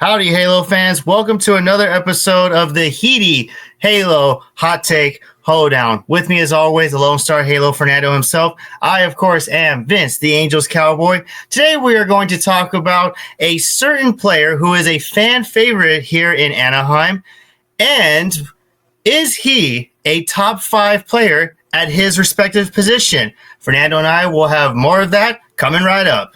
Howdy, Halo fans. Welcome to another episode of the Hiti Halo Hot Take Hoedown. With me, as always, the Lonestar Halo Fernando himself. I, of course, am Vince, the Angels Cowboy. Today, we are going to talk about a certain player who is a fan favorite here in Anaheim. And is he a top 5 player at his respective position? Fernando and I will have more of that coming right up.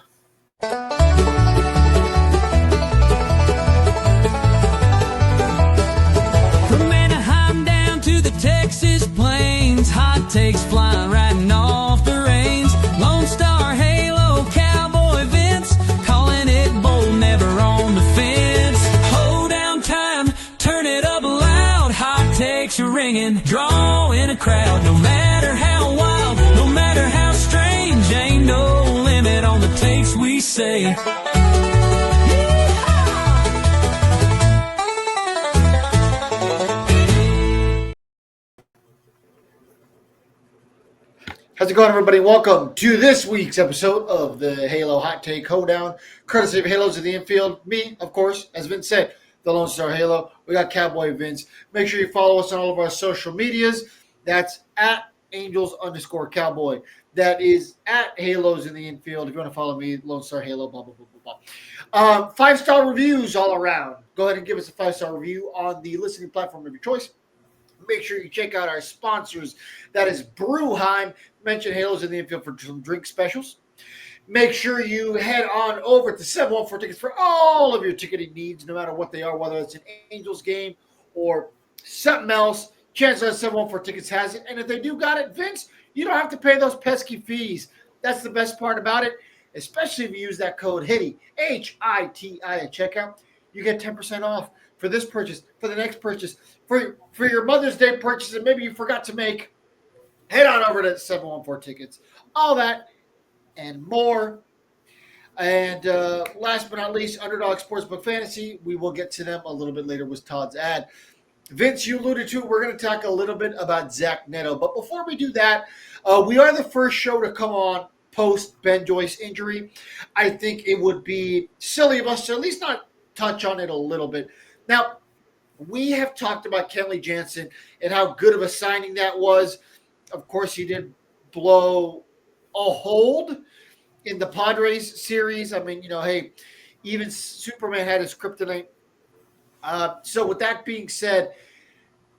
Texas plains, hot takes flying right off the reins. Lonestar, Halo, Cowboy, Vince, calling it bold, never on the fence. Hold down time, turn it up loud. Hot takes are ringing, drawing a crowd. No matter how wild, no matter how strange, ain't no limit on the takes we say. How's it going, everybody? Welcome to this week's episode of the Halo Hot Take Hoedown, courtesy of Halos of the Infield. Me, of course, as Vince said, the Lone Star Halo. We got Cowboy Vince. Make sure you follow us on all of our social medias. That's at Angels_Cowboy. That is at Halos in the Infield. If you want to follow me, Lone Star Halo, blah, blah, blah, blah, blah. 5-star reviews all around. Go ahead and give us a 5-star review on the listening platform of your choice. Make sure you check out our sponsors. That is Brewheim. Mention Halos in the Infield for some drink specials. Make sure you head on over to 714 Tickets for all of your ticketing needs, no matter what they are, whether it's an Angels game or something else. Chances are 714 Tickets has it. And if they do got it, Vince, you don't have to pay those pesky fees. That's the best part about it, especially if you use that code Hiti, H-I-T-I at checkout. You get 10% off for this purchase, for the next purchase, for your Mother's Day purchase that maybe you forgot to make. Head on over to 714 Tickets. All that and more. And last but not least, Underdog Sportsbook Fantasy. We will get to them a little bit later with Todd's ad. Vince, you alluded to it. We're going to talk a little bit about Zach Neto. But before we do that, we are the first show to come on post Ben Joyce injury. I think it would be silly of us to at least not touch on it a little bit. Now, we have talked about Kenley Jansen and how good of a signing that was. Of course, he did blow a hold in the Padres series. I mean, hey, even Superman had his kryptonite. So with that being said,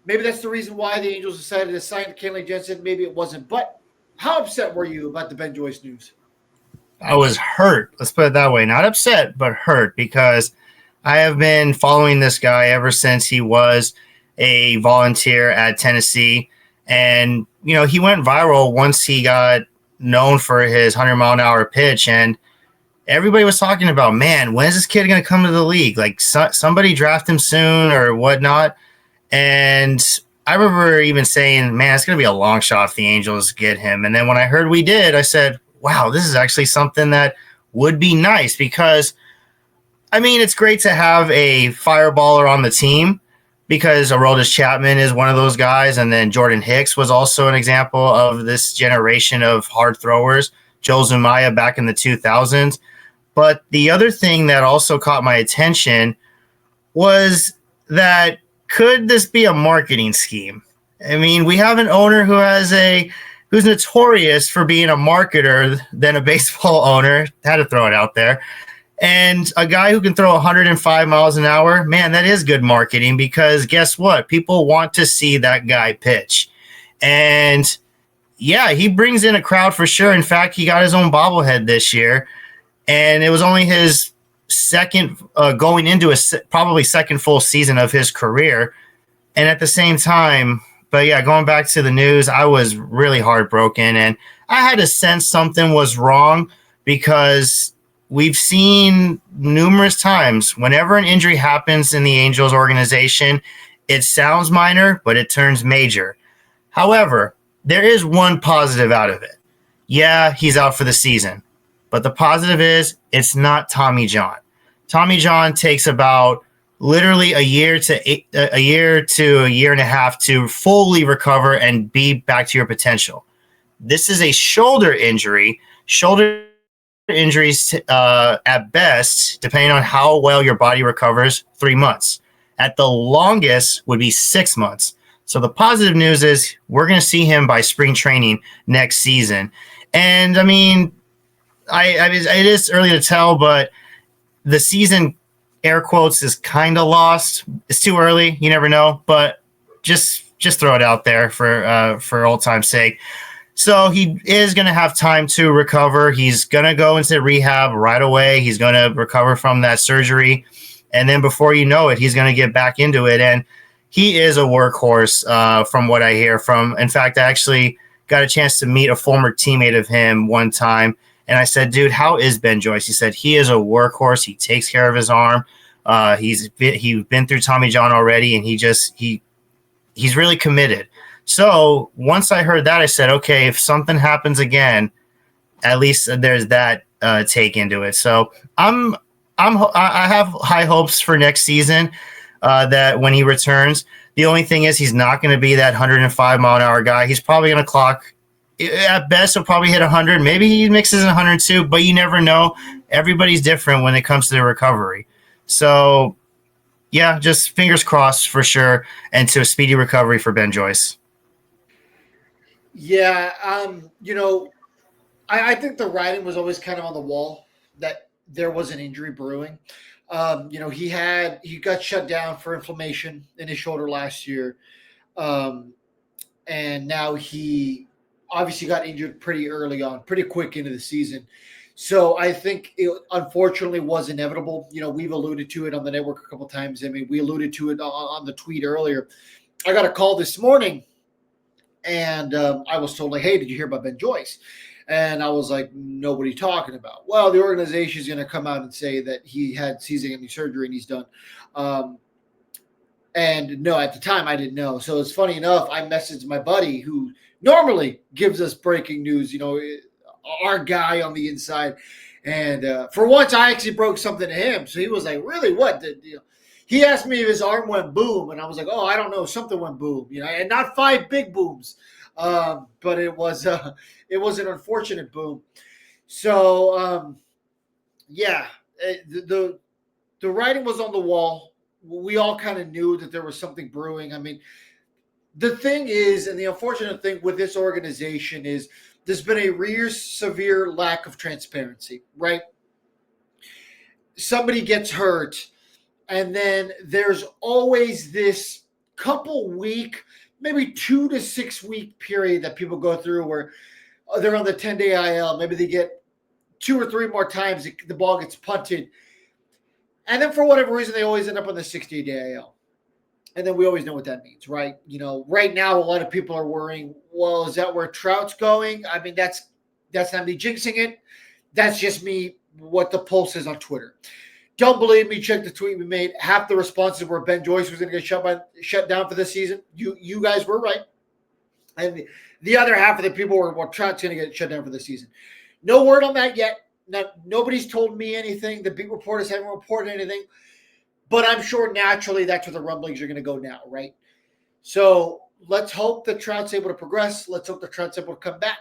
maybe that's the reason why the Angels decided to sign Kenley Jansen. Maybe it wasn't. But how upset were you about the Ben Joyce news? I was hurt. Let's put it that way. Not upset, but hurt, because I have been following this guy ever since he was a volunteer at Tennessee. And, he went viral once he got known for his 100-mile-an-hour pitch. And everybody was talking about, man, when is this kid going to come to the league? Like, somebody draft him soon or whatnot. And I remember even saying, man, it's going to be a long shot if the Angels get him. And then when I heard we did, I said, wow, this is actually something that would be nice, because, I mean, it's great to have a fireballer on the team, because Aroldis Chapman is one of those guys, and then Jordan Hicks was also an example of this generation of hard throwers, Joe Zumaya back in the 2000s. But the other thing that also caught my attention was that, could this be a marketing scheme? I mean, we have an owner who's notorious for being a marketer than a baseball owner. Had to throw it out there. And a guy who can throw 105 miles an hour, man, that is good marketing, because guess what? People want to see that guy pitch. And, yeah, he brings in a crowd for sure. In fact, he got his own bobblehead this year, and it was only his second going into probably second full season of his career. And at the same time, but, yeah, going back to the news, I was really heartbroken, and I had to sense something was wrong, because we've seen numerous times whenever an injury happens in the Angels organization, it sounds minor, but it turns major. However, there is one positive out of it. Yeah, he's out for the season, but the positive is it's not Tommy John. Tommy John takes about literally a year to a year and a half to fully recover and be back to your potential. This is a shoulder injury. Shoulder injuries at best, depending on how well your body recovers, 3 months. At the longest would be 6 months. So the positive news is we're going to see him by spring training next season. And I mean, it is early to tell, but the season, air quotes, is kind of lost. It's too early. You never know, but just throw it out there for old time's sake. So he is going to have time to recover. He's going to go into rehab right away. He's going to recover from that surgery. And then before you know it, he's going to get back into it. And he is a workhorse from what I hear from. In fact, I actually got a chance to meet a former teammate of him one time. And I said, dude, how is Ben Joyce? He said, he is a workhorse. He takes care of his arm. He's been through Tommy John already. And he's really committed. So once I heard that, I said, okay, if something happens again, at least there's that take into it. So I have high hopes for next season that when he returns. The only thing is he's not going to be that 105 mile an hour guy. He's probably going to clock at best. He'll probably hit 100. Maybe he mixes in 102, but you never know. Everybody's different when it comes to the recovery. So yeah, just fingers crossed for sure, and to a speedy recovery for Ben Joyce. Yeah, I think the writing was always kind of on the wall that there was an injury brewing. He got shut down for inflammation in his shoulder last year, and now he obviously got injured pretty early on, pretty quick into the season. So I think it unfortunately was inevitable. We've alluded to it on the network a couple times. I mean, we alluded to it on the tweet earlier. I got a call this morning, and I was told, like, hey, did you hear about Ben Joyce? And I was like, nobody talking about. Well, the organization is going to come out and say that he had season-ending surgery and he's done. And no, at the time I didn't know. So it's funny enough, I messaged my buddy who normally gives us breaking news, our guy on the inside. And for once, I actually broke something to him. So he was like, really, what? He asked me if his arm went boom. And I was like, oh, I don't know. Something went boom, and not 5 big booms. But it was an unfortunate boom. So, the writing was on the wall. We all kind of knew that there was something brewing. I mean, the thing is, and the unfortunate thing with this organization is there's been a real severe lack of transparency, right? Somebody gets hurt, and then there's always this couple week, maybe 2 to 6 week period that people go through where they're on the 10-day IL. Maybe they get 2 or 3 more times the ball gets punted. And then for whatever reason, they always end up on the 60-day IL. And then we always know what that means, right? Right now, a lot of people are worrying, well, is that where Trout's going? I mean, that's not me jinxing it. That's just me, what the pulse is on Twitter. Don't believe me, check the tweet we made. Half the responses were Ben Joyce was going to get shut down for this season. You guys were right. And the other half of the people were, well, Trout's going to get shut down for the season. No word on that yet. Nobody's told me anything. The beat reporters haven't reported anything. But I'm sure naturally that's where the rumblings are going to go now, right? So let's hope that Trout's able to progress. Let's hope that Trout's able to come back.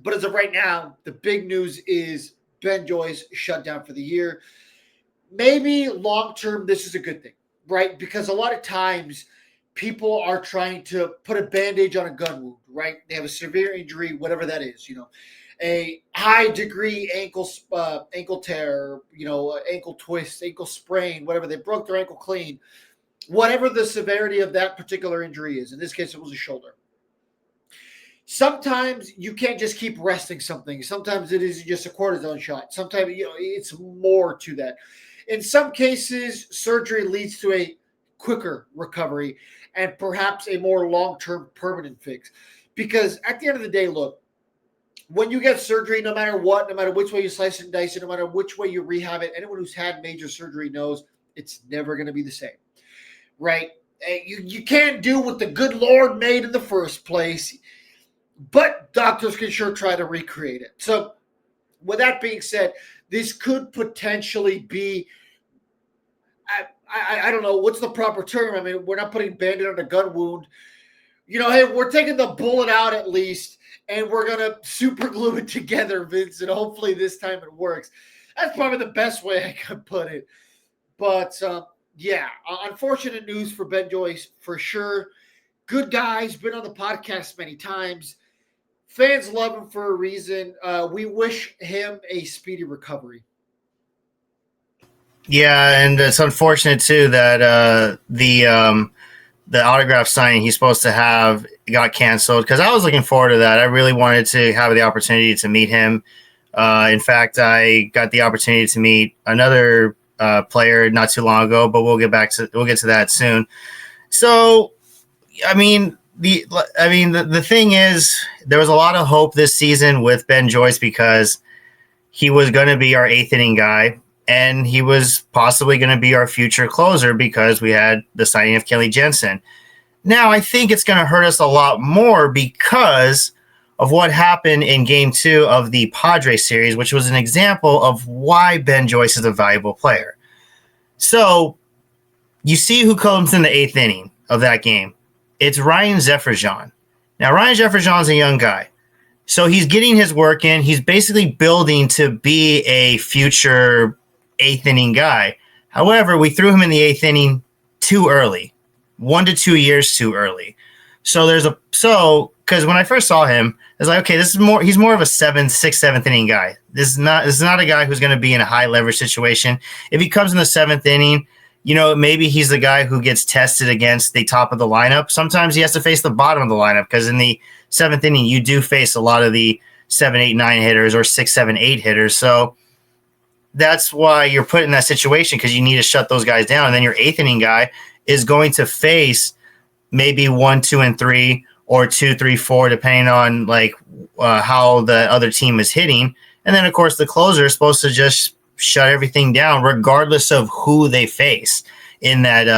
But as of right now, the big news is Ben Joyce shut down for the year. Maybe long-term, this is a good thing, right? Because a lot of times people are trying to put a bandage on a gun wound, right? They have a severe injury, whatever that is, a high-degree ankle tear, ankle twist, ankle sprain, whatever. They broke their ankle clean. Whatever the severity of that particular injury is. In this case, it was a shoulder. Sometimes you can't just keep resting something. Sometimes it is just a cortisone shot. Sometimes it's more to that. In some cases, surgery leads to a quicker recovery and perhaps a more long-term permanent fix. Because at the end of the day, look, when you get surgery, no matter what, no matter which way you slice and dice it, no matter which way you rehab it, anyone who's had major surgery knows it's never going to be the same, right? You can't do what the good Lord made in the first place, but doctors can sure try to recreate it. So with that being said, this could potentially be, I don't know, what's the proper term? I mean, we're not putting Band-Aid on a gun wound. hey, we're taking the bullet out at least, and we're going to super glue it together, Vince, and hopefully this time it works. That's probably the best way I could put it. But, unfortunate news for Ben Joyce for sure. Good guy. He's been on the podcast many times. Fans love him for a reason. We wish him a speedy recovery. Yeah, and it's unfortunate too that the autograph signing he's supposed to have got canceled, because I was looking forward to that. I really wanted to have the opportunity to meet him. In fact, I got the opportunity to meet another player not too long ago, but we'll get to that soon. So, the thing is, there was a lot of hope this season with Ben Joyce because he was going to be our eighth inning guy. And he was possibly going to be our future closer because we had the signing of Kelly Jensen. Now, I think it's going to hurt us a lot more because of what happened in Game 2 of the Padres series, which was an example of why Ben Joyce is a valuable player. So, you see who comes in the eighth inning of that game. It's Ryan Zefferjan. Now, Ryan Zefferjan's a young guy. So, he's getting his work in. He's basically building to be a future eighth inning guy. However, we threw him in the eighth inning too early, 1 to 2 years too early. So because when I first saw him, I was like, okay, he's more of a sixth, seventh inning guy. This is not a guy who's going to be in a high leverage situation. If he comes in the seventh inning, maybe he's the guy who gets tested against the top of the lineup. Sometimes he has to face the bottom of the lineup because in the seventh inning, you do face a lot of the 7, 8, 9 hitters or 6, 7, 8 hitters. So that's why you're put in that situation, because you need to shut those guys down. And then your eighth inning guy is going to face maybe 1, 2, and 3, or 2, 3, 4, depending on how the other team is hitting. And then, of course, the closer is supposed to just shut everything down, regardless of who they face in that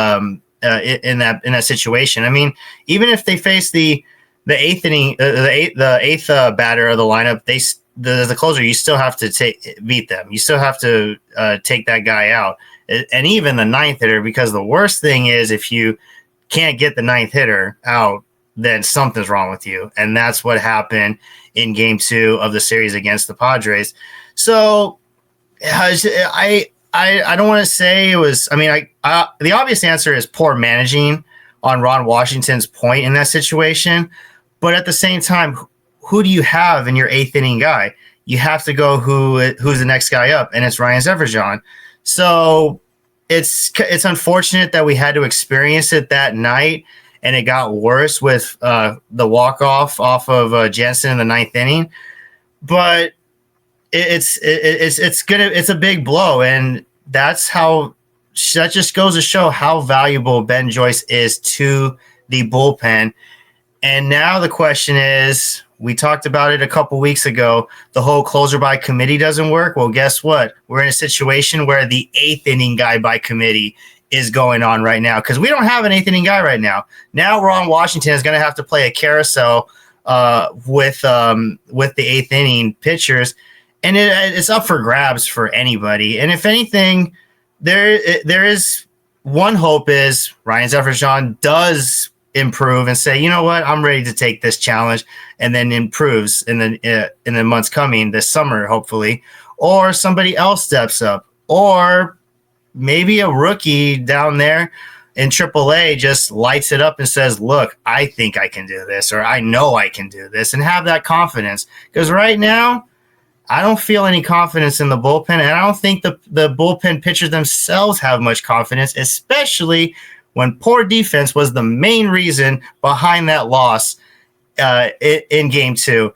in that situation. I mean, even if they face the eighth inning, the eighth batter of the lineup, the closer, you still have to beat them. You still have to take that guy out, and even the ninth hitter, because the worst thing is if you can't get the ninth hitter out, then something's wrong with you, and that's what happened in Game 2 of the series against the Padres. So I don't want to say it was. I mean, the obvious answer is poor managing on Ron Washington's point in that situation, but at the same time, who do you have in your eighth inning guy? You have to go who's the next guy up, and it's Ryan Zefferjan. So it's unfortunate that we had to experience it that night, and it got worse with the walk-off of Jensen in the ninth inning. But it's a big blow, and that just goes to show how valuable Ben Joyce is to the bullpen. And now the question is, we talked about it a couple weeks ago, the whole closer by committee doesn't work. Well, guess what? We're in a situation where the eighth inning guy by committee is going on right now, because we don't have an eighth inning guy right now. Now Ron Washington is going to have to play a carousel with the eighth inning pitchers, and it's up for grabs for anybody. And if anything, there is one hope is Ryan Zefferjan does improve and say, you know what, I'm ready to take this challenge, and then improves in the months coming this summer, hopefully, or somebody else steps up, or maybe a rookie down there in AAA just lights it up and says, look, I think I can do this, or I know I can do this, and have that confidence. Because right now, I don't feel any confidence in the bullpen, and I don't think the bullpen pitchers themselves have much confidence, especially when poor defense was the main reason behind that loss in Game 2.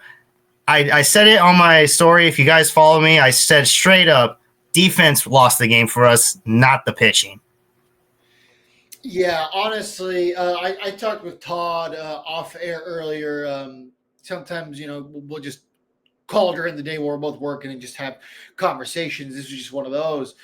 I said it on my story. If you guys follow me, I said straight up, defense lost the game for us, not the pitching. Yeah, honestly, I talked with Todd off air earlier. Sometimes, we'll just call during the day where we're both working and just have conversations. This was just one of those.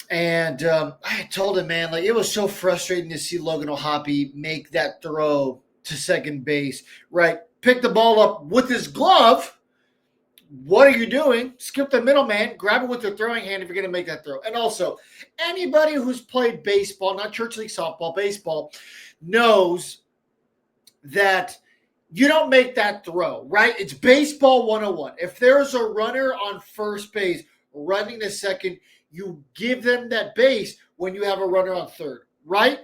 And I told him, man, it was so frustrating to see Logan O'Hoppe make that throw to second base, right? Pick the ball up with his glove. What are you doing? Skip the middleman, grab it with your throwing hand if you're going to make that throw. And also, anybody who's played baseball, not church league softball, baseball, knows that you don't make that throw, right? It's baseball 101. If there's a runner on first base running to second, you give them that base when you have a runner on third, right?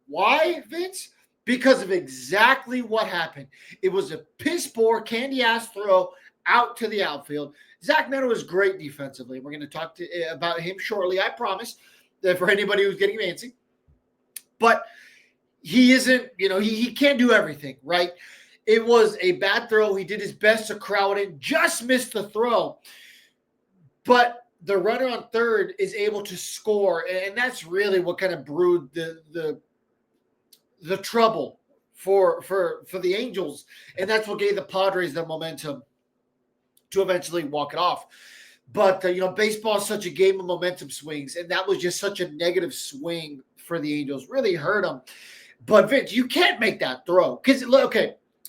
Why, Vince? Because of exactly what happened. It was a piss poor, candy-ass throw out to the outfield. Zach Neto is great defensively. We're going to talk about him shortly, I promise, that for anybody who's getting antsy. But he isn't, he can't do everything, right? It was a bad throw. He did his best to crowd it, just missed the throw. But the runner on third is able to score, and that's really what kind of brewed the trouble for the Angels, and that's what gave the Padres the momentum to eventually walk it off. But baseball is such a game of momentum swings, and that was just such a negative swing for the Angels. Really hurt them. But Vince, you can't make that throw because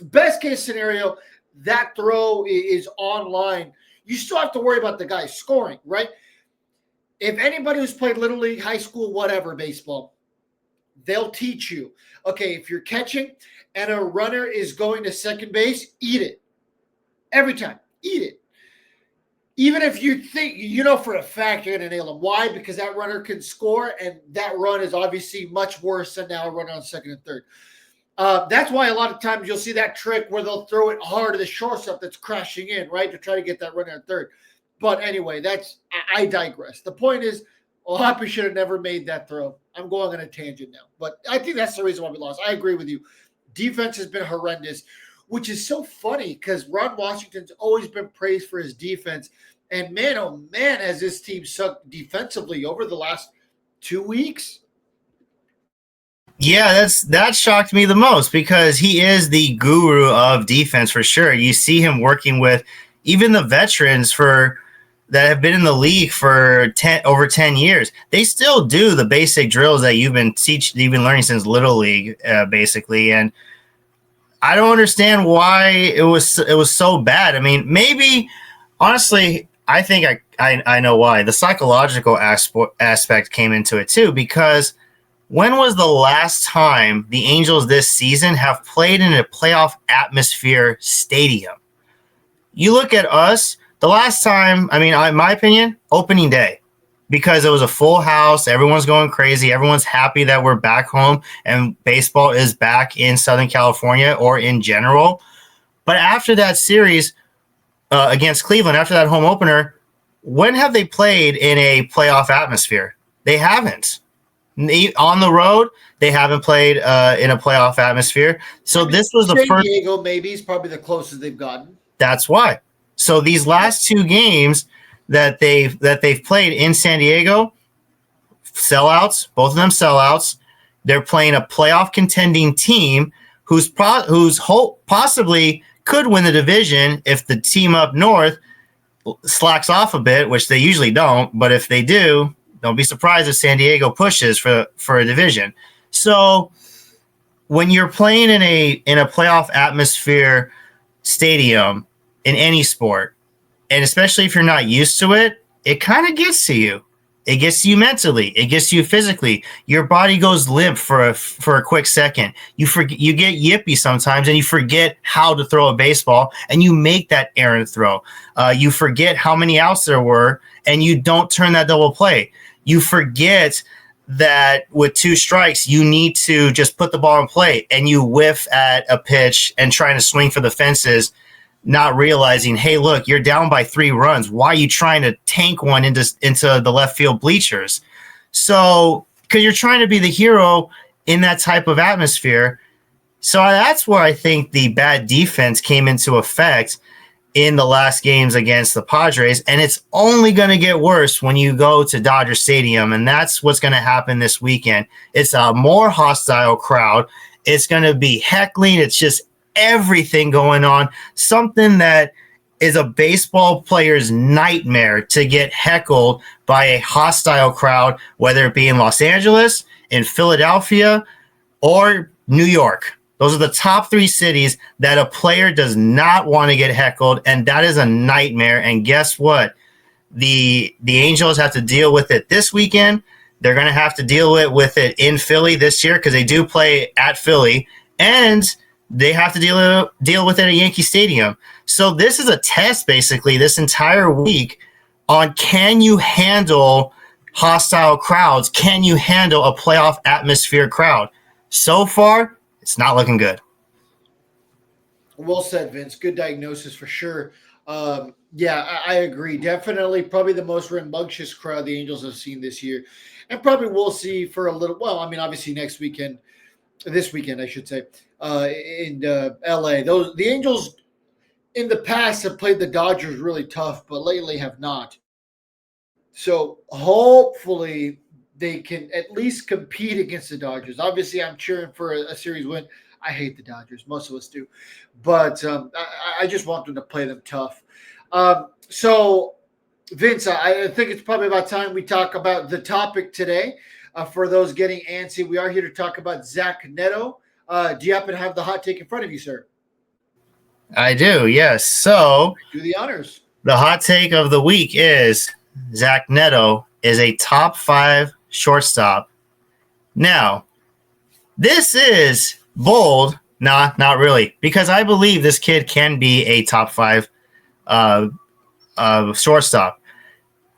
best case scenario, that throw is online. You still have to worry about the guy scoring, right? If anybody who's played Little League, high school, whatever, baseball, they'll teach you, okay, if you're catching and a runner is going to second base, eat it. Every time, eat it. Even if you think, for a fact you're going to nail him. Why? Because that runner can score, and that run is obviously much worse than now a runner on second and third. That's why a lot of times you'll see that trick where they'll throw it hard to the shortstop that's crashing in, right, to try to get that runner on third. But anyway, I digress. The point is, Hoppy should have never made that throw. I'm going on a tangent now. But I think that's the reason why we lost. I agree with you. Defense has been horrendous, which is so funny because Ron Washington's always been praised for his defense. And man, oh man, has this team sucked defensively over the last 2 weeks. Yeah, that shocked me the most because he is the guru of defense for sure. You see him working with even the veterans that have been in the league for over 10 years. They still do the basic drills that you've been learning since Little League, basically. And I don't understand why it was so bad. I mean, maybe honestly, I think I know why. The psychological aspect came into it too, because when was the last time the Angels this season have played in a playoff atmosphere stadium? You look at us, the last time, in my opinion, opening day, because it was a full house. Everyone's going crazy. Everyone's happy that we're back home and baseball is back in Southern California or in general. But after that series against Cleveland, after that home opener, when have they played in a playoff atmosphere? They haven't. On the road, they haven't played in a playoff atmosphere. So this was the first. San Diego maybe is probably the closest they've gotten. That's why. So these last two games that they've played in San Diego, sellouts, both of them sellouts. They're playing a playoff contending team who's possibly could win the division if the team up north slacks off a bit, which they usually don't. But if they do, don't be surprised if San Diego pushes for a division. So when you're playing in a playoff atmosphere stadium in any sport, and especially if you're not used to it, it kind of gets to you. It gets to you mentally. It gets to you physically. Your body goes limp for a quick second. You get yippy sometimes, and you forget how to throw a baseball, and you make that errant throw. You forget how many outs there were, and you don't turn that double play. You forget that with 2 strikes, you need to just put the ball in play, and you whiff at a pitch and trying to swing for the fences, not realizing, hey, look, you're down by 3 runs. Why are you trying to tank one into the left field bleachers? So, because you're trying to be the hero in that type of atmosphere. So that's where I think the bad defense came into effect in the last games against the Padres. And it's only going to get worse when you go to Dodger Stadium. And that's what's going to happen this weekend. It's a more hostile crowd. It's going to be heckling. It's just everything going on, something that is a baseball player's nightmare to get heckled by a hostile crowd, whether it be in Los Angeles, in Philadelphia, or New York. Those are the top 3 cities that a player does not want to get heckled, and that is a nightmare. And guess what? The Angels have to deal with it this weekend. They're going to have to deal with it in Philly this year because they do play at Philly, and they have to deal with it at Yankee Stadium. So this is a test, basically, this entire week on can you handle hostile crowds? Can you handle a playoff atmosphere crowd? So far, it's not looking good. Well said, Vince. Good diagnosis for sure. Yeah, I agree. Definitely, probably the most rambunctious crowd the Angels have seen this year, and probably we'll see for a little. Well, I mean, obviously this weekend, I should say, in LA. The Angels in the past have played the Dodgers really tough, but lately have not. So hopefully they can at least compete against the Dodgers. Obviously, I'm cheering for a series win. I hate the Dodgers. Most of us do. But I just want them to play them tough. So, Vince, I think it's probably about time we talk about the topic today. For those getting antsy, we are here to talk about Zach Neto. Do you happen to have the hot take in front of you, sir? I do, yes. So do the honors. The hot take of the week is Zach Neto is a top 5 shortstop. Now, this is bold. Nah, not really, because I believe this kid can be a top 5 shortstop.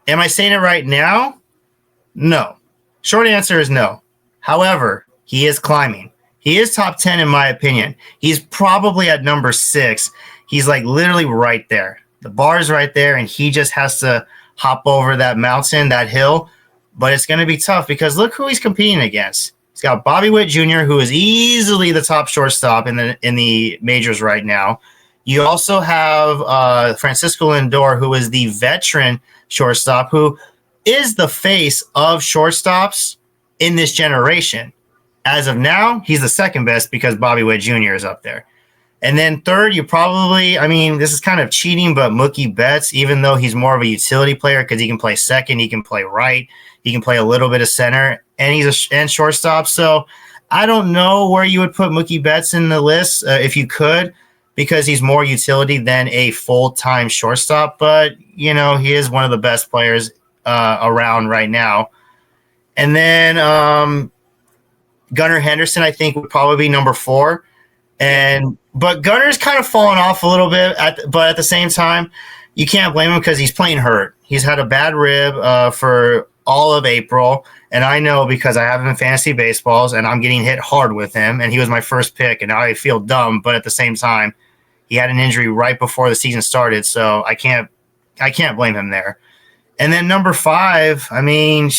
Am I saying it right now? No. Short answer is no. However, he is climbing. He is top 10 in my opinion. He's probably at number 6. He's like literally right there. The bar is right there, and he just has to hop over that mountain, that hill. But it's going to be tough because look who he's competing against. He's got Bobby Witt Jr., who is easily the top shortstop in the majors right now. You also have Francisco Lindor, who is the veteran shortstop, who is the face of shortstops in this generation. As of now, he's the second best because Bobby Witt Jr. is up there. And then third, you probably, I mean, this is kind of cheating, but Mookie Betts, even though he's more of a utility player because he can play second, he can play right, he can play a little bit of center, and he's and shortstop. So I don't know where you would put Mookie Betts in the list if you could, because he's more utility than a full-time shortstop. But, you know, he is one of the best players around right now. And then Gunnar Henderson, I think, would probably be number 4. But Gunner's kind of fallen off a little bit, but at the same time, you can't blame him because he's playing hurt. He's had a bad rib for all of April, and I know because I have him in fantasy baseballs, and I'm getting hit hard with him, and he was my first pick, and now I feel dumb, but at the same time, he had an injury right before the season started, so I can't blame him there. And then number 5, I mean,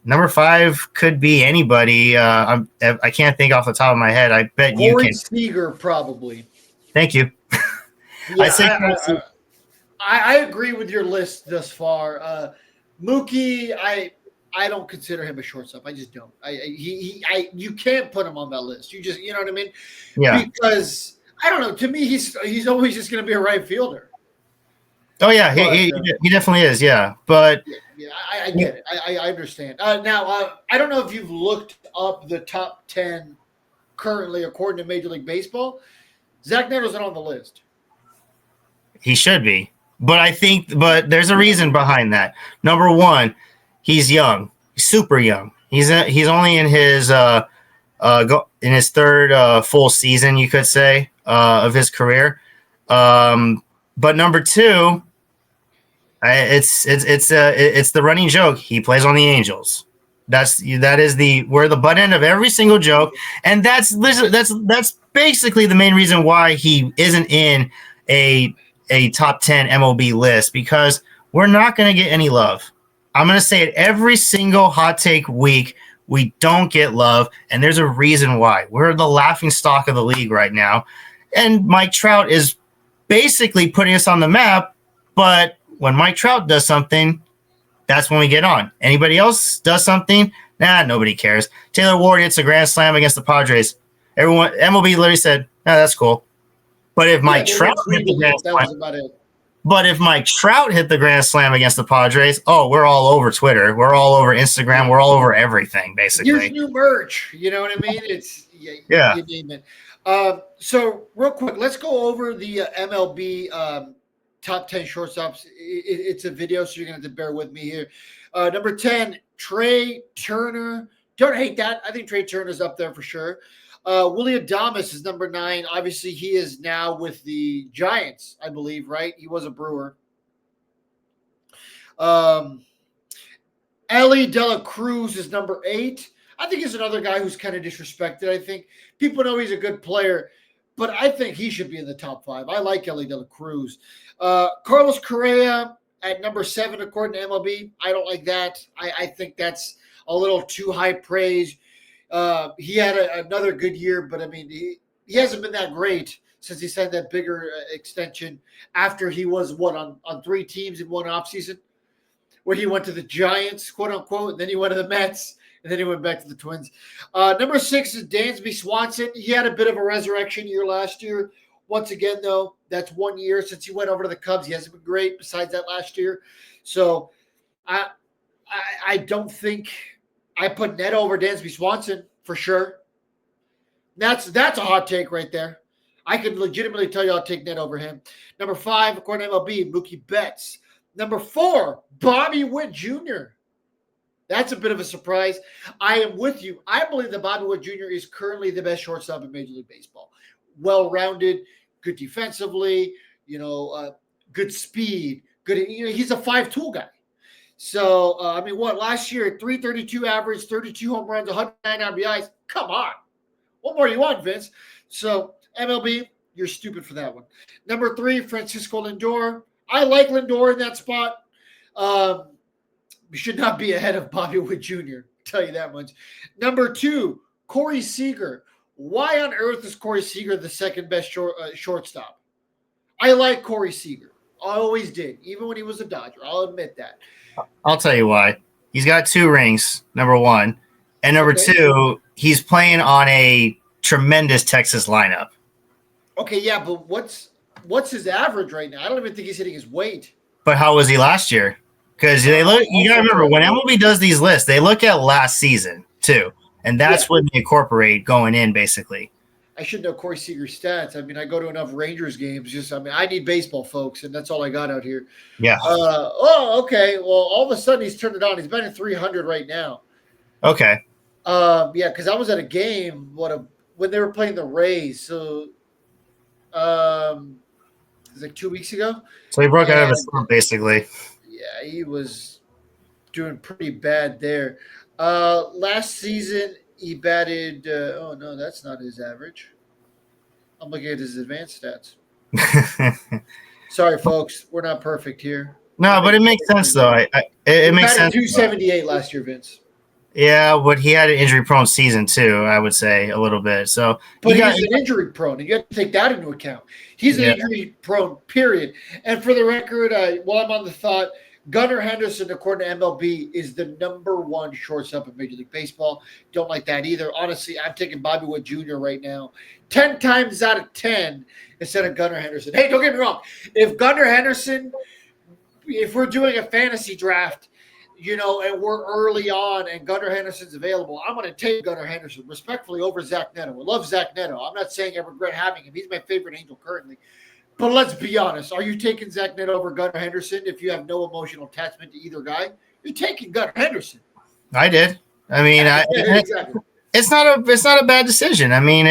number 5 could be anybody. I can't think off the top of my head. I bet you can. Seager, probably. Thank you. Yeah, I agree with your list thus far. Mookie, I don't consider him a shortstop. I just don't. You can't put him on that list. You know what I mean? Yeah. Because I don't know. To me, he's always just going to be a right fielder. Oh yeah, he definitely is. Yeah, but yeah, I get it. I understand. Now, I don't know if you've looked up the top 10 currently according to Major League Baseball. Zach Neto's not on the list. He should be, but there's a reason behind that. Number 1, he's young, he's super young. He's only in his third full season, you could say, of his career. But number 2, it's the running joke. He plays on the Angels. That is we're the butt end of every single joke, and that's basically the main reason why he isn't in a top 10 MLB list, because we're not going to get any love. I'm going to say it every single hot take week. We don't get love, and there's a reason why. We're the laughing stock of the league right now, and Mike Trout is basically putting us on the map, but when Mike Trout does something, that's when we get on. Anybody else does something, nobody cares. Taylor Ward hits a grand slam against the Padres. Everyone, MLB literally said, that's cool. But if Mike Trout hit the grand slam, if Mike Trout hit the grand slam against the Padres, we're all over Twitter, we're all over Instagram, we're all over everything, basically. Here's new merch. You know what I mean? It's yeah. You name it. So real quick, let's go over the MLB top 10 shortstops. It's a video, so you're going to have to bear with me here. Number 10, Trey Turner. Don't hate that. I think Trey Turner's up there for sure. Willie Adames is number 9. Obviously, he is now with the Giants, I believe, right? He was a Brewer. Ellie De La Cruz is number 8. I think he's another guy who's kind of disrespected. I think people know he's a good player, but I think he should be in the top 5. I like Ellie De La Cruz. Carlos Correa at number 7, according to MLB. I don't like that. I think that's a little too high praise. He had another good year, but I mean, he hasn't been that great since he signed that bigger extension after he was on 3 teams in one offseason, where he went to the Giants, quote unquote, and then he went to the Mets, and then he went back to the Twins. Number 6 is Dansby Swanson. He had a bit of a resurrection year last year. Once again, though, that's 1 year since he went over to the Cubs. He hasn't been great besides that last year. So I don't think I put Neto over Dansby Swanson for sure. That's a hot take right there. I could legitimately tell you I'll take Neto over him. Number 5, according to MLB, Mookie Betts. Number 4, Bobby Witt Jr. That's a bit of a surprise. I am with you. I believe that Bobby Witt Jr. is currently the best shortstop in Major League Baseball. Well-rounded, good defensively, good speed, good. He's a 5-tool guy. So, last year, 332 average, 32 home runs, 109 RBIs. Come on. What more do you want, Vince? So, MLB, you're stupid for that one. Number 3, Francisco Lindor. I like Lindor in that spot. We should not be ahead of Bobby Witt Jr., tell you that much. Number 2, Corey Seager. Why on earth is Corey Seager the second best shortstop? I like Corey Seager. I always did, even when he was a Dodger. I'll admit that. I'll tell you why. He's got 2 rings, number 1. And number 2, he's playing on a tremendous Texas lineup. Okay, yeah, but what's his average right now? I don't even think he's hitting his weight. But how was he last year? Because you got to remember, when MLB does these lists, they look at last season too. And that's what they incorporate going in, basically. I should know Corey Seager's stats. I mean, I go to enough Rangers games. I need baseball, folks, and that's all I got out here. Yeah. Okay. Well, all of a sudden he's turned it on. He's batting 300 right now. Okay. Because I was at a game when they were playing the Rays. So, it was like 2 weeks ago. So he broke out of his slump, basically. Yeah, he was doing pretty bad there. Last season, he batted no, that's not his average. I'm looking at his advanced stats. Sorry, folks. We're not perfect here. No, but it makes sense, though. It makes sense. 278 last year, Vince. Yeah, but he had an injury-prone season, too, I would say, a little bit. So, but he's an injury-prone, and you have to take that into account. He's an injury-prone, period. And for the record, while I'm on the thought, Gunnar Henderson, according to MLB, is the number 1 shortstop in Major League Baseball. Don't like that either. Honestly, I'm taking Bobby Witt Jr. right now 10 times out of 10 instead of Gunnar Henderson. Hey, don't get me wrong. If we're doing a fantasy draft, and we're early on and Gunnar Henderson's available, I'm going to take Gunnar Henderson respectfully over Zach Neto. I love Zach Neto. I'm not saying I regret having him. He's my favorite Angel currently. But let's be honest. Are you taking Zach Neto over Gunnar Henderson if you have no emotional attachment to either guy? You're taking Gunnar Henderson. I did. I mean, exactly. It's not a bad decision. I mean,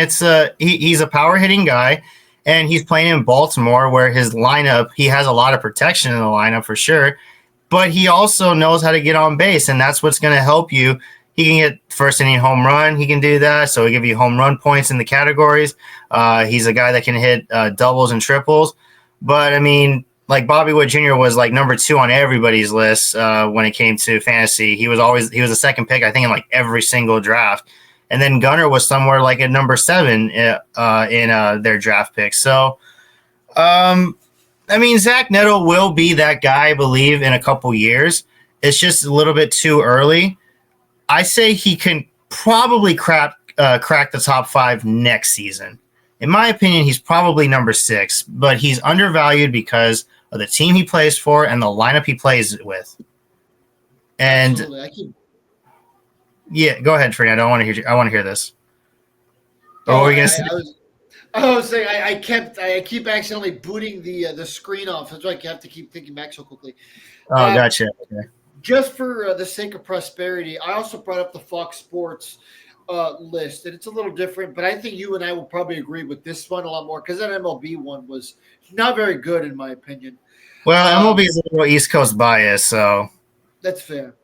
he's a power hitting guy, and he's playing in Baltimore where his lineup, he has a lot of protection in the lineup for sure, but he also knows how to get on base, and that's what's going to help you. He can get first inning home run. He can do that. So he'll give you home run points in the categories. He's a guy that can hit doubles and triples. But, I mean, like Bobby Witt Jr. was like number 2 on everybody's list when it came to fantasy. He was a second pick, I think, in like every single draft. And then Gunnar was somewhere like at number 7 in their draft picks. So, I mean, Zach Neto will be that guy, I believe, in a couple years. It's just a little bit too early. I say he can probably crack the top 5 next season. In my opinion, he's probably number 6, but he's undervalued because of the team he plays for and the lineup he plays with. And yeah, go ahead, Fernando. I want to hear this. What were you gonna say? I was saying I keep accidentally booting the screen off. That's why I have to keep thinking back so quickly. Oh, gotcha. Okay. Just for the sake of prosperity, I also brought up the Fox Sports list, and it's a little different, but I think you and I will probably agree with this one a lot more because that MLB one was not very good in my opinion. Well, MLB is a little East Coast bias, so That's fair.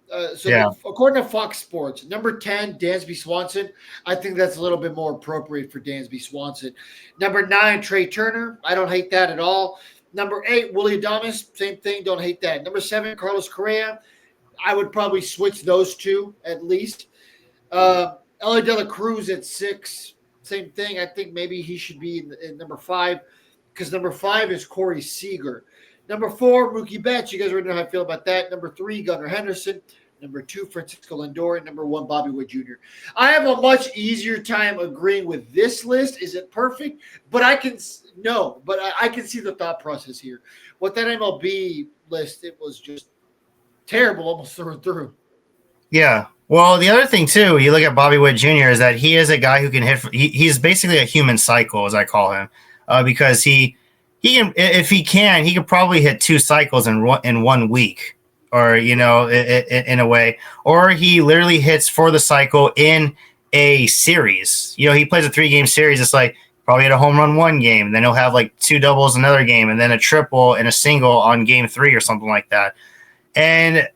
yeah. According to Fox Sports, number 10, Dansby Swanson. I think that's a little bit more appropriate for Dansby Swanson. Number 9, Trey Turner. I don't hate that at all. Number 8, Willie Adames. Same thing. Don't hate that. Number 7, Carlos Correa. I would probably switch those two at least. Ellie De La Cruz at 6. Same thing. I think maybe he should be in number 5 because number 5 is Corey Seager. Number 4, Mookie Betts. You guys already know how I feel about that. Number 3, Gunnar Henderson. Number 2, Francisco Lindor. And number 1, Bobby Witt Jr. I have a much easier time agreeing with this list. Is it perfect? But I can see the thought process here. With that MLB list, it was just terrible almost through and through. Yeah. Well, the other thing, too, you look at Bobby Witt Jr., is that he is a guy who can hit. He's basically a human cycle, as I call him, because he can, if he can, he could probably hit 2 cycles in 1 week, or, in a way, or he literally hits for the cycle in a series. He plays a 3-game series. It's like probably hit a home run 1 game, then he'll have like 2 doubles another game, and then a triple and a single on game 3 or something like that. And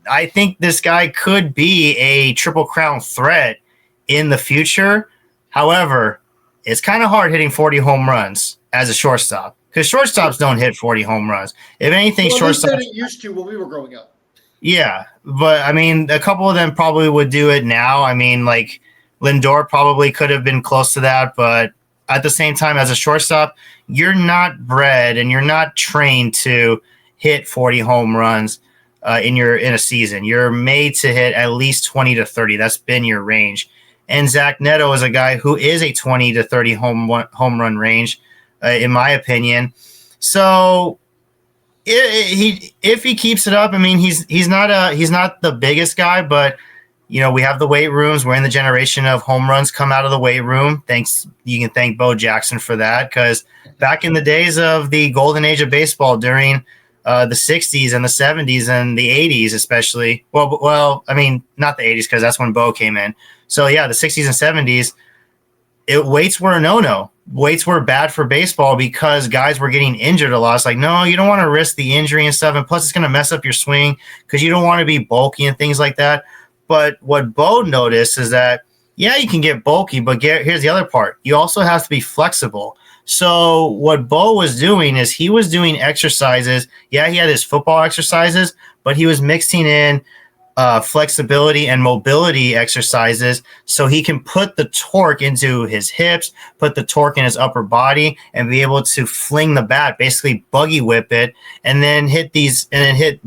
I think this guy could be a Triple Crown threat in the future. However, it's kind of hard hitting 40 home runs as a shortstop because shortstops don't hit 40 home runs. If anything, shortstops used to when we were growing up. Yeah, but I mean, a couple of them probably would do it now. I mean, like Lindor probably could have been close to that, but at the same time, as a shortstop, you're not bred and you're not trained to hit 40 home runs in a season. You're made to hit at least 20 to 30. That's been your range. And Zach Neto is a guy who is a 20 to 30 home run range, in my opinion. So if he keeps it up, I mean, he's not the biggest guy, but we have the weight rooms. We're in the generation of home runs come out of the weight room. You can thank Bo Jackson for that, because back in the days of the golden age of baseball during the 60s and the 70s and the 80s, especially. Well, I mean, not the 80s because that's when Bo came in. So yeah, the 60s and 70s, weights were a no-no. Weights were bad for baseball because guys were getting injured a lot. It's like, no, you don't want to risk the injury and stuff. And plus it's going to mess up your swing because you don't want to be bulky and things like that. But what Bo noticed is that, yeah, you can get bulky, but here's the other part. You also have to be flexible. So what Bo was doing is he was doing exercises. Yeah, he had his football exercises, but he was mixing in flexibility and mobility exercises so he can put the torque into his hips, put the torque in his upper body, and be able to fling the bat, basically buggy whip it, and then hit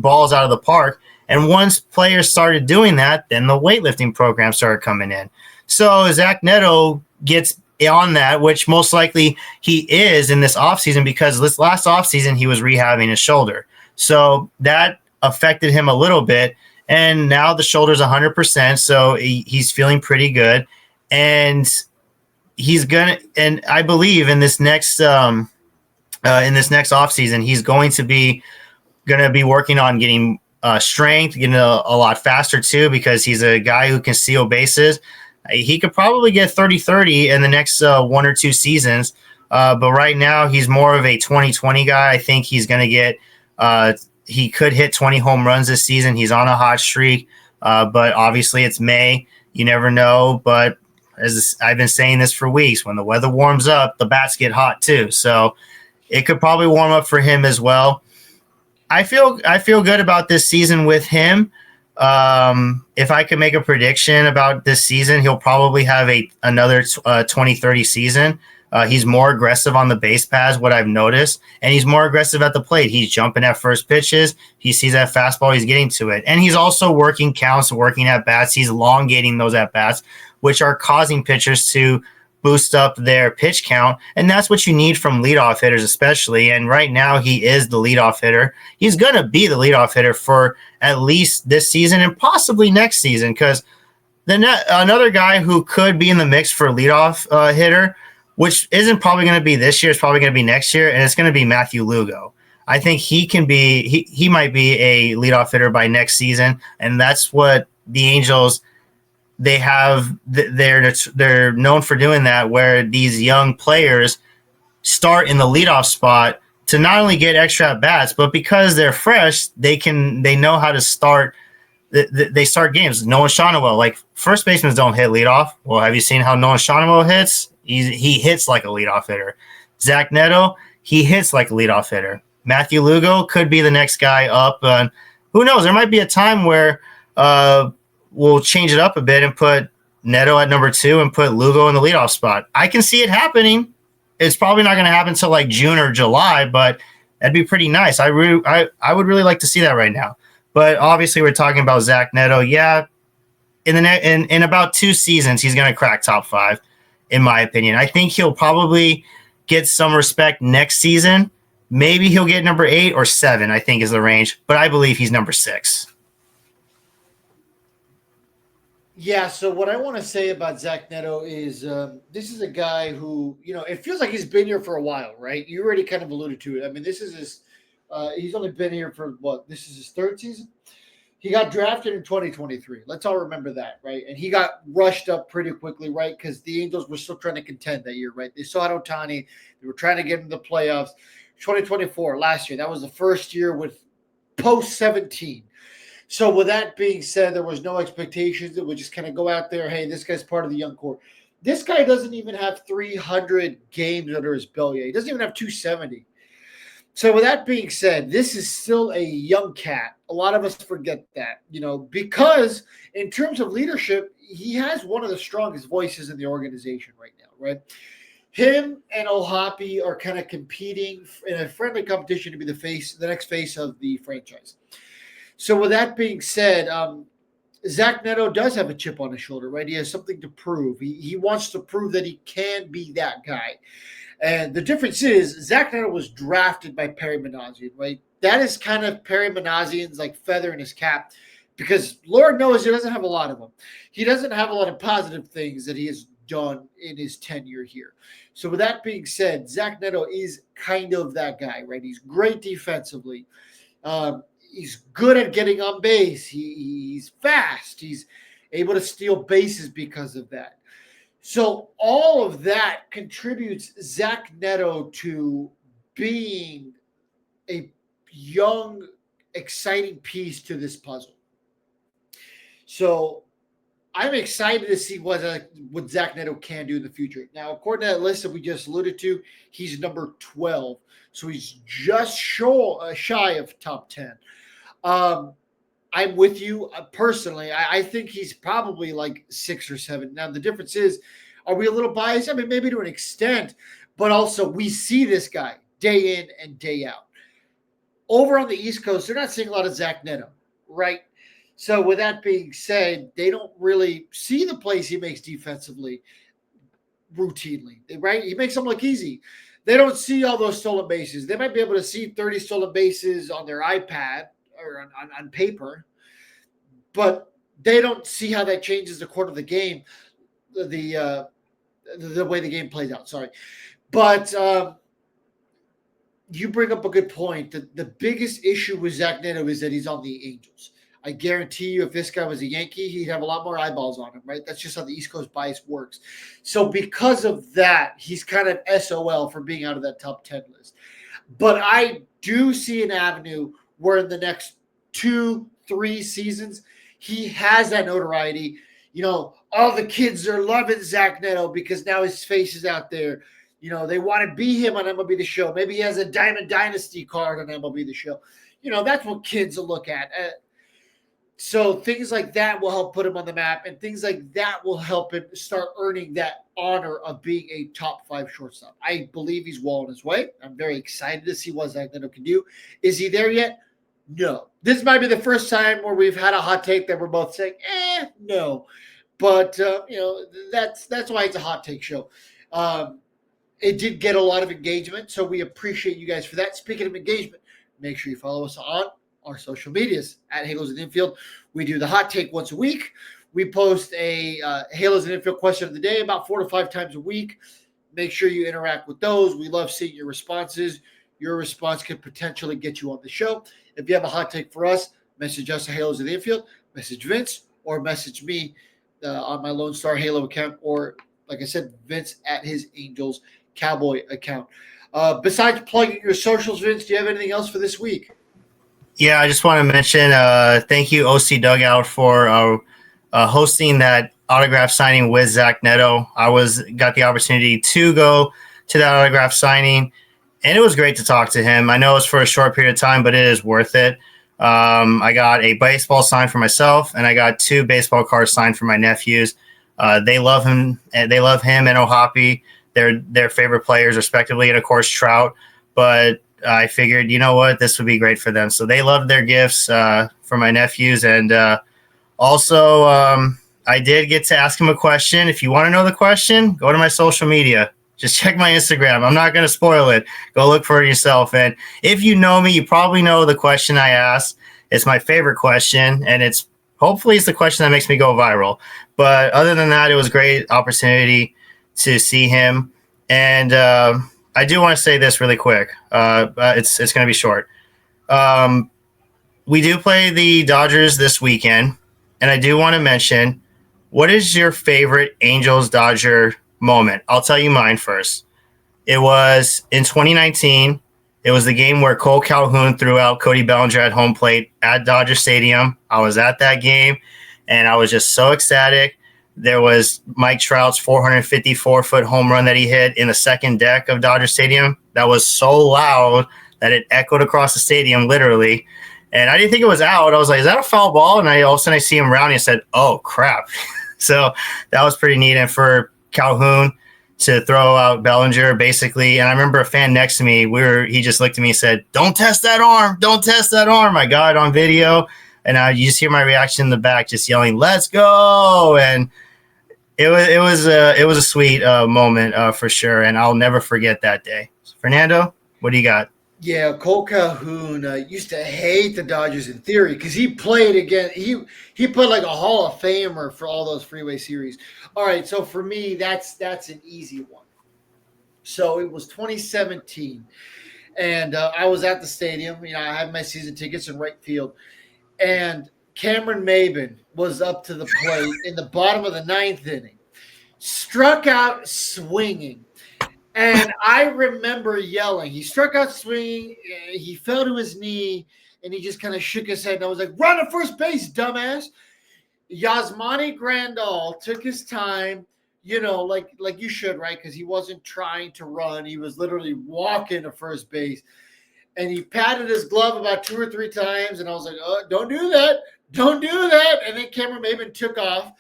balls out of the park. And once players started doing that, then the weightlifting program started coming in. So Zach Neto gets on that, which most likely he is in this offseason, because this last offseason he was rehabbing his shoulder. So that affected him a little bit. And now the shoulder's 100%. So he's feeling pretty good. And I believe in this next offseason, he's going to be working on getting strength, getting a lot faster too, because he's a guy who can steal bases. He could probably get 30-30 in the next 1 or 2 seasons. But right now he's more of a 20-20 guy. I think he's going to get he could hit 20 home runs this season. He's on a hot streak. But obviously it's May. You never know. But as I've been saying this for weeks, when the weather warms up, the bats get hot too. So it could probably warm up for him as well. I feel good about this season with him. If I could make a prediction about this season, he'll probably have another 20-30 season. He's more aggressive on the base paths, what I've noticed, and he's more aggressive at the plate. He's jumping at first pitches. He sees that fastball, he's getting to it. And he's also working counts, working at bats. He's elongating those at bats, which are causing pitchers to boost up their pitch count. And that's what you need from leadoff hitters, especially. And right now he is the leadoff hitter. He's going to be the leadoff hitter for at least this season and possibly next season, because another guy who could be in the mix for leadoff hitter, which isn't probably going to be this year, it's probably going to be next year, and it's going to be Matthew Lugo. I think he might be a leadoff hitter by next season, and that's what the Angels, they have they're known for doing that, where these young players start in the leadoff spot to not only get extra at bats, but because they're fresh, they know how to start. They start games. Noah Shonowell, like first basemen don't hit leadoff. Well, have you seen how Noah Shonowell hits? He hits like a leadoff hitter. Zach Neto, he hits like a leadoff hitter. Matthew Lugo could be the next guy up. Who knows? There might be a time where we'll change it up a bit and put Neto at number 2 and put Lugo in the leadoff spot. I can see it happening. It's probably not going to happen until like June or July, but that'd be pretty nice. I would really like to see that right now. But obviously, we're talking about Zach Neto. Yeah, in about 2 seasons, he's going to crack top 5, in my opinion. I think he'll probably get some respect next season. Maybe he'll get number 8 or 7, I think is the range. But I believe he's number 6. Yeah, so what I want to say about Zach Neto is this is a guy who, it feels like he's been here for a while, right? You already kind of alluded to it. I mean, this is his he's only been here for this is his 3rd season? He got drafted in 2023. Let's all remember that, right? And he got rushed up pretty quickly, right? Because the Angels were still trying to contend that year, right? They saw Ohtani. They were trying to get into the playoffs. 2024, last year, that was the first year with post-17. So with that being said, there was no expectations. It would just kind of go out there, hey, this guy's part of the young core. This guy doesn't even have 300 games under his belt yet. He doesn't even have 270. So with that being said, this is still a young cat. A lot of us forget that, because in terms of leadership, he has one of the strongest voices in the organization right now, right? Him and Ohapi are kind of competing in a friendly competition to be the next face of the franchise. So with that being said, Zach Neto does have a chip on his shoulder, right? He has something to prove. He wants to prove that he can be that guy. And the difference is Zach Neto was drafted by Perry Manazian, right? That is kind of Perry Manazian's like feather in his cap, because Lord knows he doesn't have a lot of them. He doesn't have a lot of positive things that he has done in his tenure here. So with that being said, Zach Neto is kind of that guy, right? He's great defensively. He's good at getting on base. He's fast. He's able to steal bases because of that. So all of that contributes Zach Neto to being a young, exciting piece to this puzzle. So I'm excited to see what Zach Neto can do in the future. Now, according to that list that we just alluded to, he's number 12. So he's just shy of top 10. I'm with you personally. I think he's probably like 6 or 7. Now, the difference is, are we a little biased? I mean, maybe to an extent, but also we see this guy day in and day out. Over on the East Coast, they're not seeing a lot of Zach Neto, right? So with that being said, they don't really see the plays he makes defensively routinely, right? He makes them look easy. They don't see all those stolen bases. They might be able to see 30 stolen bases on their iPad or on paper, but they don't see how that changes the course of the game, the way the game plays out. Sorry. But you bring up a good point. The biggest issue with Zach Neto is that he's on the Angels. I guarantee you, if this guy was a Yankee, he'd have a lot more eyeballs on him, right? That's just how the East Coast bias works. So because of that, he's kind of SOL for being out of that top 10 list. But I do see an avenue where in the next 2-3 seasons, he has that notoriety. All the kids are loving Zach Neto because now his face is out there. They want to be him on MLB The Show. Maybe he has a Diamond Dynasty card on MLB The Show. That's what kids will look at. So things like that will help put him on the map, and things like that will help him start earning that honor of being a top 5 shortstop. I believe he's well on his way. I'm very excited to see what Zach Neto can do. Is he there yet? No. This might be the first time where we've had a hot take that we're both saying, no. But, that's why it's a hot take show. It did get a lot of engagement, so we appreciate you guys for that. Speaking of engagement, make sure you follow us on our social medias at Halos and Infield. We do the hot take once a week. We post a Halos and Infield question of the day about 4 to 5 times a week. Make sure you interact with those. We love seeing your responses. Your response could potentially get you on the show. If you have a hot take for us, message us at Halos and Infield, message Vince, or message me on my Lone Star Halo account, or like I said, Vince at his Angels Cowboy account. Besides plugging your socials, Vince, do you have anything else for this week? Yeah, I just want to mention thank you, OC Dugout, for hosting that autograph signing with Zach Neto. I got the opportunity to go to that autograph signing, and it was great to talk to him. I know it's for a short period of time, but it is worth it. I got a baseball signed for myself, and I got 2 baseball cards signed for my nephews. They love him, and they love him and O'Hoppe. They're their favorite players, respectively, and of course Trout. But I figured, you know what, this would be great for them. So they loved their gifts for my nephews, and also I did get to ask him a question. If you want to know the question, go to my social media. Just check my Instagram. I'm not going to spoil it. Go look for it yourself. And if you know me, you probably know the question I asked. It's my favorite question, and hopefully it's the question that makes me go viral. But other than that, it was a great opportunity to see him. And I do want to say this really quick. It's going to be short. We do play the Dodgers this weekend, and I do want to mention, what is your favorite Angels-Dodger moment? I'll tell you mine first. It was in 2019. It was the game where Cole Calhoun threw out Cody Bellinger at home plate at Dodger Stadium. I was at that game, and I was just so ecstatic. There was Mike Trout's 454-foot home run that he hit in the second deck of Dodger Stadium. That was so loud that it echoed across the stadium, literally. And I didn't think it was out. I was like, is that a foul ball? And all of a sudden I see him rounding and said, oh, crap. So that was pretty neat. And for Calhoun to throw out Bellinger, basically, and I remember a fan next to me, he just looked at me and said, don't test that arm. Don't test that arm. I got it on video. And you just hear my reaction in the back, just yelling, let's go. And it was a sweet moment for sure. And I'll never forget that day. Fernando, what do you got? Yeah, Cole Calhoun used to hate the Dodgers in theory because he played again. He played like a Hall of Famer for all those freeway series. All right, so for me, that's an easy one. So it was 2017, and I was at the stadium. You know, I had my season tickets in right field, and Cameron Maybin was up to the plate in the bottom of the 9th inning, struck out swinging. And I remember yelling. He struck out swinging. He fell to his knee, and he just kind of shook his head. And I was like, run to first base, dumbass. Yasmani Grandal took his time, you know, like you should, right? Because he wasn't trying to run. He was literally walking to first base. And he patted his glove about 2 or 3 times. And I was like, oh, don't do that. Don't do that. And then Cameron Maybin took off.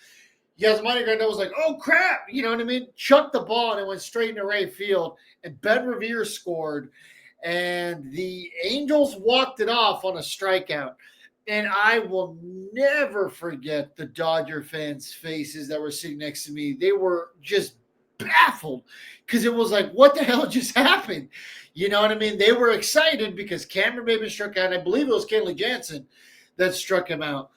Yasmani Grandal was like, oh, crap. You know what I mean? Chucked the ball, and it went straight into right field. And Ben Revere scored. And the Angels walked it off on a strikeout. And I will never forget the Dodger fans' faces that were sitting next to me. They were just baffled because it was like, what the hell just happened? You know what I mean? They were excited because Cameron Maybin struck out. I believe it was Kenley Jansen that struck him out.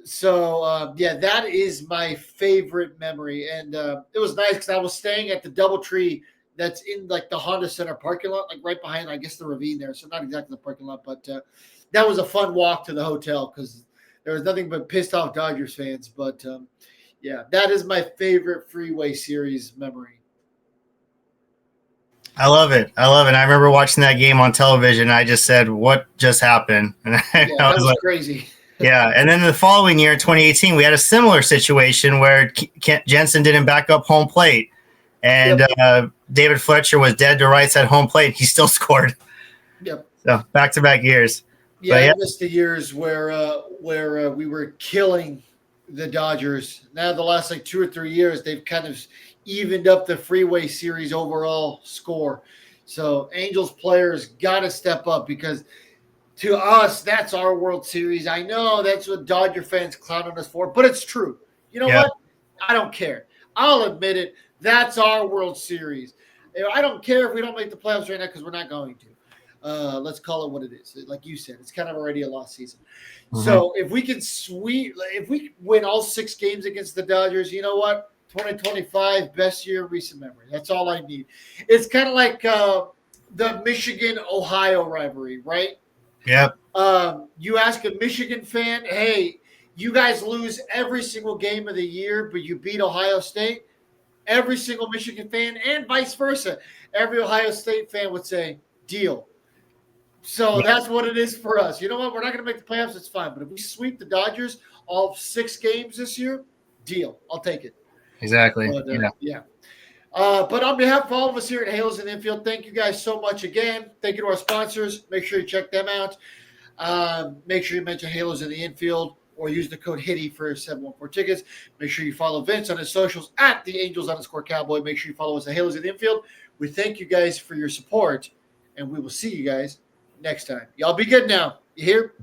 So, yeah, that is my favorite memory. And it was nice because I was staying at the DoubleTree that's in, like, the Honda Center parking lot, like right behind, I guess, the ravine there. So not exactly the parking lot, but that was a fun walk to the hotel because there was nothing but pissed off Dodgers fans. But, yeah, that is my favorite Freeway Series memory. I love it. I remember watching that game on television. I just said, what just happened? And Yeah, that was like, crazy. Yeah, and then the following year, 2018, we had a similar situation where Jensen didn't back up home plate, and David Fletcher was dead to rights at home plate. He still scored. Yep. So back-to-back years. Yeah, I missed the years where we were killing the Dodgers. Now the last like 2 or 3 years, they've kind of evened up the Freeway Series overall score. So Angels players got to step up because – to us, that's our World Series. I know that's what Dodger fans clown on us for, but it's true. You know what? I don't care. I'll admit it. That's our World Series. I don't care if we don't make the playoffs right now because we're not going to. Let's call it what it is. Like you said, it's kind of already a lost season. Mm-hmm. So if we win all 6 games against the Dodgers, you know what? 2025, best year of recent memory. That's all I need. It's kind of like the Michigan-Ohio rivalry, right? Yep. You ask a Michigan fan, hey, you guys lose every single game of the year, but you beat Ohio State, every single Michigan fan and vice versa, every Ohio State fan would say, deal. So that's what it is for us. You know what? We're not going to make the playoffs. It's fine. But if we sweep the Dodgers all 6 games this year, deal. I'll take it. Exactly. But, but on behalf of all of us here at Halos in the Infield, thank you guys so much again. Thank you to our sponsors. Make sure you check them out. Make sure you mention Halos in the Infield or use the code Hiti for 714 tickets. Make sure you follow Vince on his socials at the Angels_Cowboy. Make sure you follow us at Halos in the Infield. We thank you guys for your support, and we will see you guys next time. Y'all be good now. You hear?